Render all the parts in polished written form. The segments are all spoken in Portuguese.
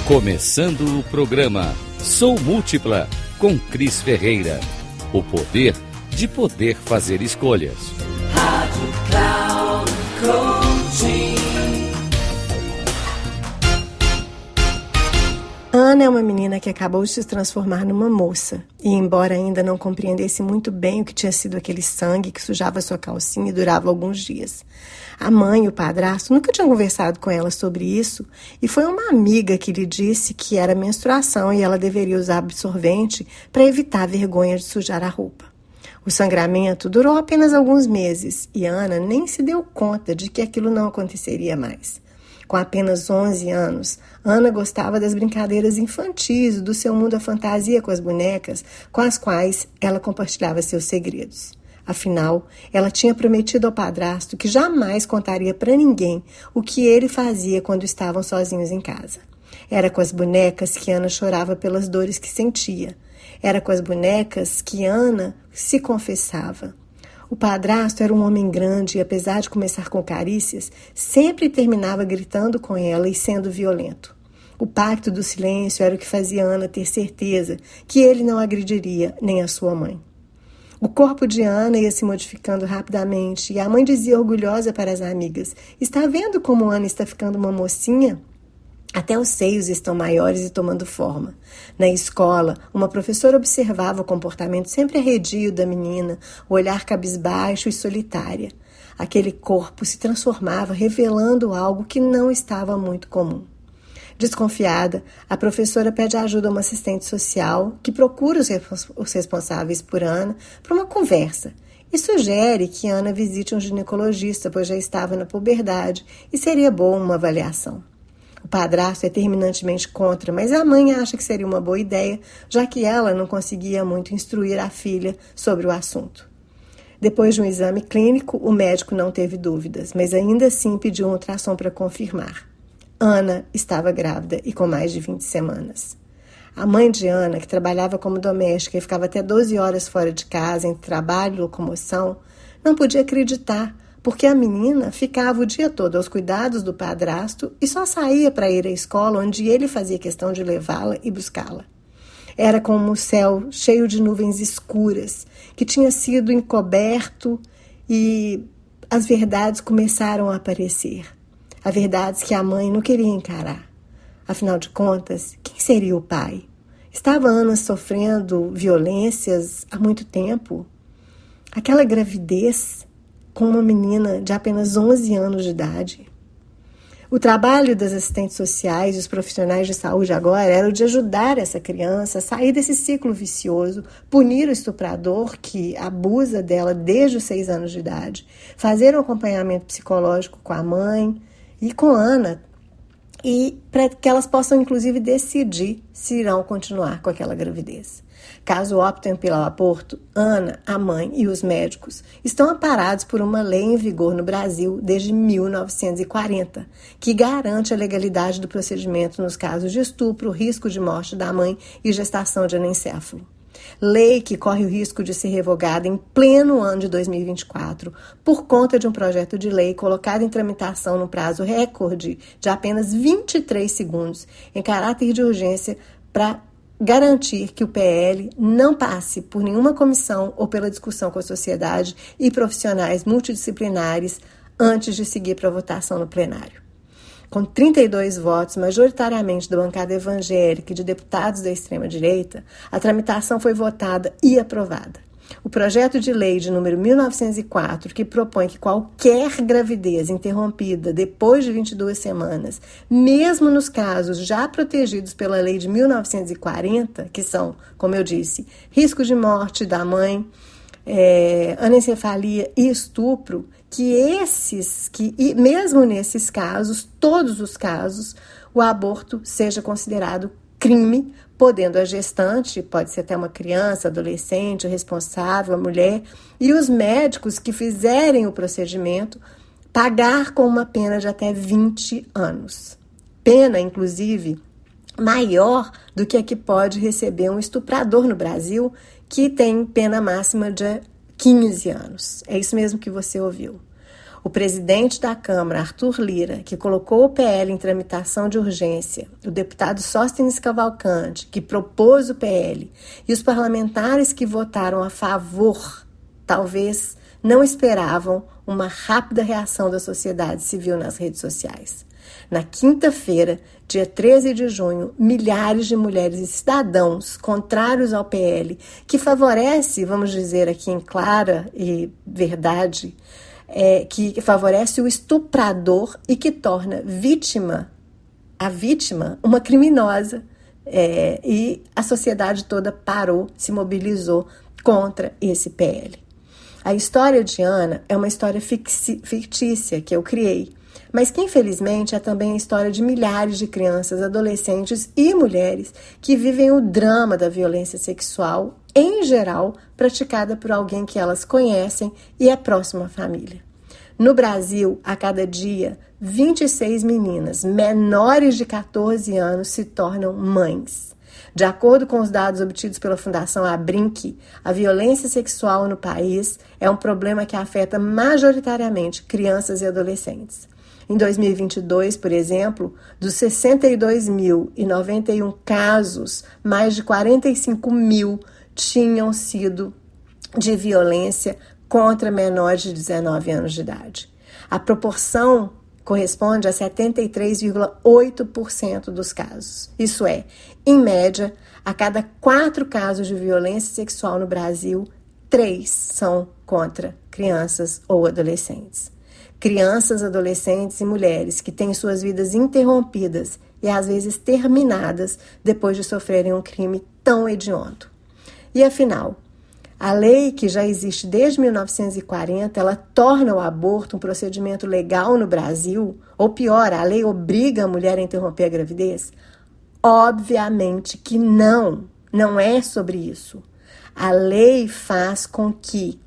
Começando o programa Sou Múltipla, com Cris Ferreira. O poder de poder fazer escolhas. Rádio Cloud Coaching. Ana é uma menina que acabou de se transformar numa moça. E embora ainda não compreendesse muito bem o que tinha sido aquele sangue que sujava sua calcinha e durava alguns dias, a mãe e o padrasto nunca tinham conversado com ela sobre isso, e foi uma amiga que lhe disse que era menstruação e ela deveria usar absorvente para evitar a vergonha de sujar a roupa. O sangramento durou apenas alguns meses e Ana nem se deu conta de que aquilo não aconteceria mais. Com apenas 11 anos, Ana gostava das brincadeiras infantis, do seu mundo à fantasia com as bonecas, com as quais ela compartilhava seus segredos. Afinal, ela tinha prometido ao padrasto que jamais contaria para ninguém o que ele fazia quando estavam sozinhos em casa. Era com as bonecas que Ana chorava pelas dores que sentia. Era com as bonecas que Ana se confessava. O padrasto era um homem grande e, apesar de começar com carícias, sempre terminava gritando com ela e sendo violento. O pacto do silêncio era o que fazia Ana ter certeza que ele não agrediria nem a sua mãe. O corpo de Ana ia se modificando rapidamente e a mãe dizia orgulhosa para as amigas: "Está vendo como Ana está ficando uma mocinha? Até os seios estão maiores e tomando forma." Na escola, uma professora observava o comportamento sempre arredio da menina, o olhar cabisbaixo e solitária. Aquele corpo se transformava, revelando algo que não estava muito comum. Desconfiada, a professora pede ajuda a uma assistente social que procura os responsáveis por Ana para uma conversa e sugere que Ana visite um ginecologista, pois já estava na puberdade e seria boa uma avaliação. O padrasto é terminantemente contra, mas a mãe acha que seria uma boa ideia, já que ela não conseguia muito instruir a filha sobre o assunto. Depois de um exame clínico, o médico não teve dúvidas, mas ainda assim pediu um ultrassom para confirmar. Ana estava grávida e com mais de 20 semanas. A mãe de Ana, que trabalhava como doméstica e ficava até 12 horas fora de casa, entre trabalho e locomoção, não podia acreditar, porque a menina ficava o dia todo aos cuidados do padrasto e só saía para ir à escola, onde ele fazia questão de levá-la e buscá-la. Era como o céu cheio de nuvens escuras, que tinha sido encoberto e as verdades começaram a aparecer. As verdades que a mãe não queria encarar. Afinal de contas, quem seria o pai? Estava Ana sofrendo violências há muito tempo? Aquela gravidez com uma menina de apenas 11 anos de idade. O trabalho das assistentes sociais e os profissionais de saúde agora era o de ajudar essa criança a sair desse ciclo vicioso, punir o estuprador que abusa dela desde os 6 anos de idade, fazer um acompanhamento psicológico com a mãe e com Ana, e para que elas possam, inclusive, decidir se irão continuar com aquela gravidez. Caso optem pelo aborto, Ana, a mãe e os médicos estão amparados por uma lei em vigor no Brasil desde 1940, que garante a legalidade do procedimento nos casos de estupro, risco de morte da mãe e gestação de anencéfalo. Lei que corre o risco de ser revogada em pleno ano de 2024 por conta de um projeto de lei colocado em tramitação no prazo recorde de apenas 23 segundos em caráter de urgência para garantir que o PL não passe por nenhuma comissão ou pela discussão com a sociedade e profissionais multidisciplinares antes de seguir para a votação no plenário. Com 32 votos, majoritariamente da bancada evangélica e de deputados da extrema-direita, a tramitação foi votada e aprovada. O projeto de lei de número 1904, que propõe que qualquer gravidez interrompida depois de 22 semanas, mesmo nos casos já protegidos pela lei de 1940, que são, como eu disse, risco de morte da mãe, anencefalia e estupro, que mesmo nesses casos, todos os casos, o aborto seja considerado crime, podendo a gestante, pode ser até uma criança, adolescente, o responsável, a mulher, e os médicos que fizerem o procedimento, pagar com uma pena de até 20 anos. Pena, inclusive, maior do que a que pode receber um estuprador no Brasil, que tem pena máxima de 15 anos. É isso mesmo que você ouviu. O presidente da Câmara, Arthur Lira, que colocou o PL em tramitação de urgência, o deputado Sóstenes Cavalcante, que propôs o PL, e os parlamentares que votaram a favor, talvez não esperavam uma rápida reação da sociedade civil nas redes sociais. Na quinta-feira, dia 13 de junho, milhares de mulheres e cidadãos contrários ao PL, que favorece, vamos dizer aqui em clara e verdade, que favorece o estuprador e que torna a vítima uma criminosa. E a sociedade toda parou, se mobilizou contra esse PL. A história de Ana é uma história fictícia que eu criei, mas que infelizmente é também a história de milhares de crianças, adolescentes e mulheres que vivem o drama da violência sexual, em geral, praticada por alguém que elas conhecem e é próximo à família. No Brasil, a cada dia, 26 meninas menores de 14 anos se tornam mães. De acordo com os dados obtidos pela Fundação Abrinq, a violência sexual no país é um problema que afeta majoritariamente crianças e adolescentes. Em 2022, por exemplo, dos 62.091 casos, mais de 45 mil tinham sido de violência contra menores de 19 anos de idade. A proporção corresponde a 73,8% dos casos. Isso é, em média, a cada 4 casos de violência sexual no Brasil, 3 são contra crianças ou adolescentes. Crianças, adolescentes e mulheres que têm suas vidas interrompidas e às vezes terminadas depois de sofrerem um crime tão hediondo. E afinal, a lei que já existe desde 1940, ela torna o aborto um procedimento legal no Brasil? Ou pior, a lei obriga a mulher a interromper a gravidez? Obviamente que não é sobre isso. A lei faz com que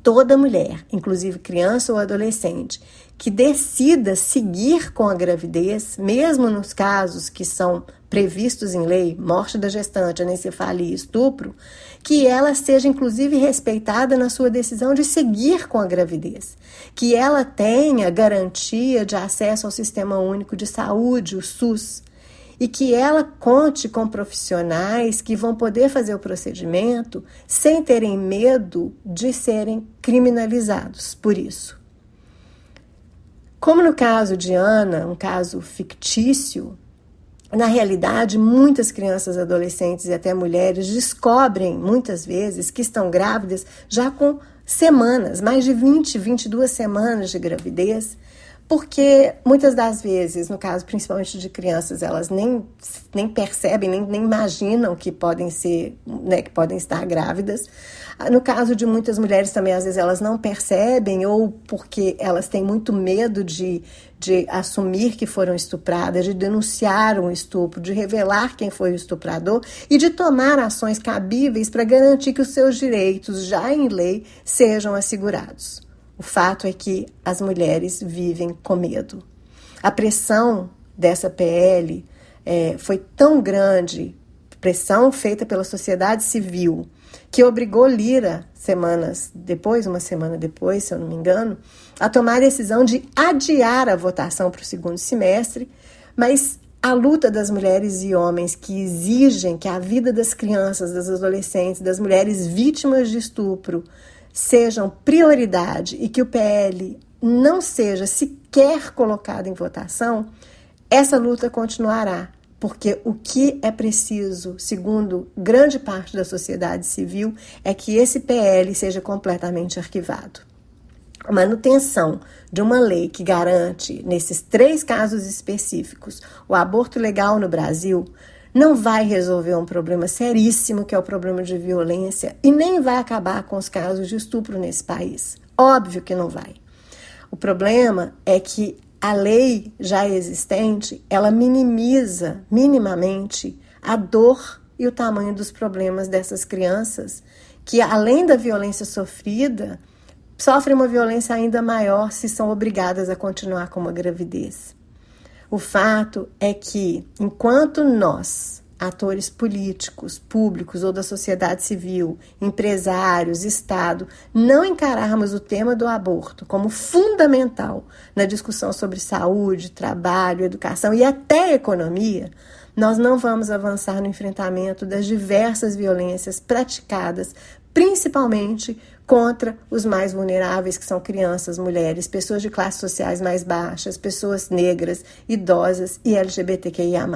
toda mulher, inclusive criança ou adolescente, que decida seguir com a gravidez, mesmo nos casos que são previstos em lei, morte da gestante, anencefalia e estupro, que ela seja inclusive respeitada na sua decisão de seguir com a gravidez, que ela tenha garantia de acesso ao Sistema Único de Saúde, o SUS, e que ela conte com profissionais que vão poder fazer o procedimento sem terem medo de serem criminalizados por isso. Como no caso de Ana, um caso fictício, na realidade, muitas crianças, adolescentes e até mulheres descobrem, muitas vezes, que estão grávidas já com semanas, mais de 20, 22 semanas de gravidez, porque muitas das vezes, no caso principalmente de crianças, elas nem percebem, nem imaginam que podem ser, que podem estar grávidas. No caso de muitas mulheres também, às vezes elas não percebem ou porque elas têm muito medo de assumir que foram estupradas, de denunciar um estupro, de revelar quem foi o estuprador e de tomar ações cabíveis para garantir que os seus direitos, já em lei, sejam assegurados. O fato é que as mulheres vivem com medo. A pressão dessa PL foi tão grande, pressão feita pela sociedade civil, que obrigou Lira, uma semana depois, se eu não me engano, a tomar a decisão de adiar a votação para o segundo semestre, mas a luta das mulheres e homens que exigem que a vida das crianças, das adolescentes, das mulheres vítimas de estupro sejam prioridade e que o PL não seja sequer colocado em votação, essa luta continuará, porque o que é preciso, segundo grande parte da sociedade civil, é que esse PL seja completamente arquivado. A manutenção de uma lei que garante, nesses 3 casos específicos, o aborto legal no Brasil, não vai resolver um problema seríssimo, que é o problema de violência, e nem vai acabar com os casos de estupro nesse país. Óbvio que não vai. O problema é que a lei já existente, ela minimiza minimamente a dor e o tamanho dos problemas dessas crianças, que além da violência sofrida, sofrem uma violência ainda maior se são obrigadas a continuar com uma gravidez. O fato é que, enquanto nós, atores políticos, públicos ou da sociedade civil, empresários, Estado, não encararmos o tema do aborto como fundamental na discussão sobre saúde, trabalho, educação e até economia, nós não vamos avançar no enfrentamento das diversas violências praticadas, principalmente contra os mais vulneráveis, que são crianças, mulheres, pessoas de classes sociais mais baixas, pessoas negras, idosas e LGBTQIA+.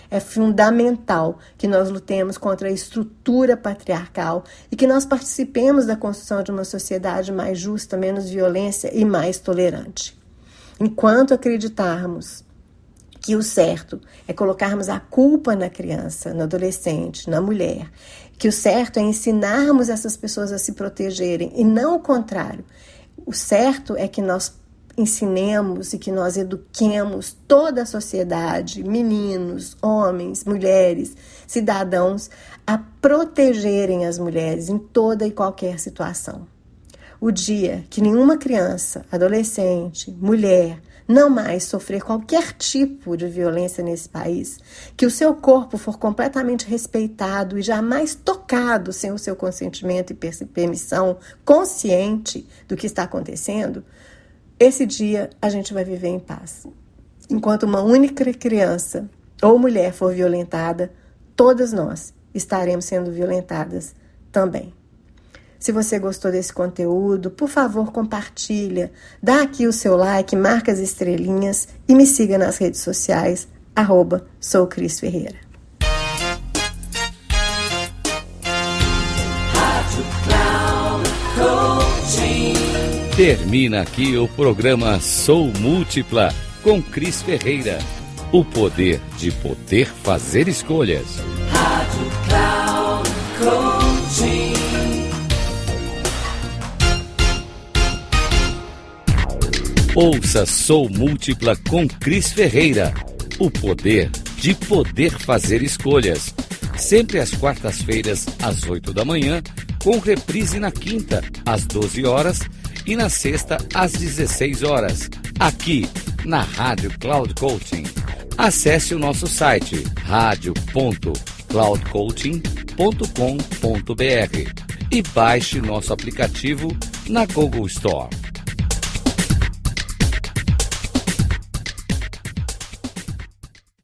É fundamental que nós lutemos contra a estrutura patriarcal e que nós participemos da construção de uma sociedade mais justa, menos violência e mais tolerante. Enquanto acreditarmos que o certo é colocarmos a culpa na criança, no adolescente, na mulher, que o certo é ensinarmos essas pessoas a se protegerem e não o contrário. O certo é que nós ensinemos e que nós eduquemos toda a sociedade, meninos, homens, mulheres, cidadãos, a protegerem as mulheres em toda e qualquer situação. O dia que nenhuma criança, adolescente, mulher, não mais sofrer qualquer tipo de violência nesse país, que o seu corpo for completamente respeitado e jamais tocado sem o seu consentimento e permissão consciente do que está acontecendo, esse dia a gente vai viver em paz. Enquanto uma única criança ou mulher for violentada, todas nós estaremos sendo violentadas também. Se você gostou desse conteúdo, por favor, compartilha, dá aqui o seu like, marca as estrelinhas e me siga nas redes sociais, @soukrisferreira. Termina aqui o programa Sou Múltipla com Cris Ferreira. O poder de poder fazer escolhas. Rádio Cloud Coaching. Ouça Sou Múltipla com Cris Ferreira. O poder de poder fazer escolhas. Sempre às quartas-feiras, às 8 da manhã, com reprise na quinta, às 12 horas e na sexta, às 16 horas, aqui na Rádio Cloud Coaching. Acesse o nosso site radio.cloudcoaching.com.br e baixe nosso aplicativo na Google Store.